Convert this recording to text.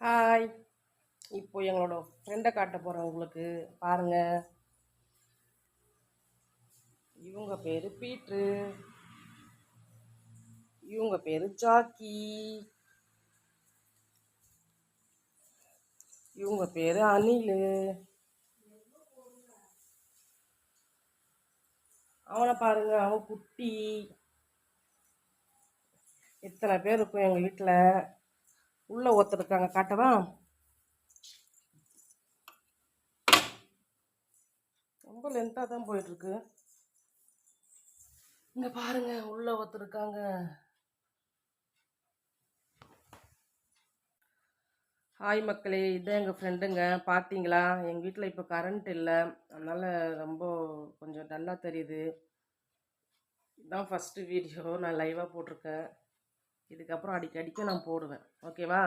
Hi. இப்போ எங்களோட ஃப்ரெண்டை காட்ட போகிறேன் உங்களுக்கு. பாருங்க, இவங்க பேர் பீட்ரு, இவங்க பேர் ஜாக்கி, இவங்க பேர் அனில். அவனை பாருங்க, அவன் குட்டி. எத்தனை பேர் இருக்கும் எங்கள் வீட்டில். உள்ள ஒருத்தர் இருக்காங்க, காட்டவா? ரொம்ப லென்த்தாக தான் போயிட்டுருக்கு. இங்கே பாருங்க, உள்ள ஒருத்தர் இருக்காங்க. ஹாய் மக்களே, இதுதான் எங்கள் ஃப்ரெண்டுங்க. பார்த்தீங்களா, எங்கள் வீட்டில் இப்போ கரண்ட் இல்லை, அதனால் ரொம்ப கொஞ்சம் டல்லாக தெரியுது. இதுதான் ஃபஸ்ட்டு வீடியோ நான் லைவாக போட்டிருக்கேன். இதுக்கப்புறம் அடிக்கடிக்க நான் போடுவேன். ஓகேவா?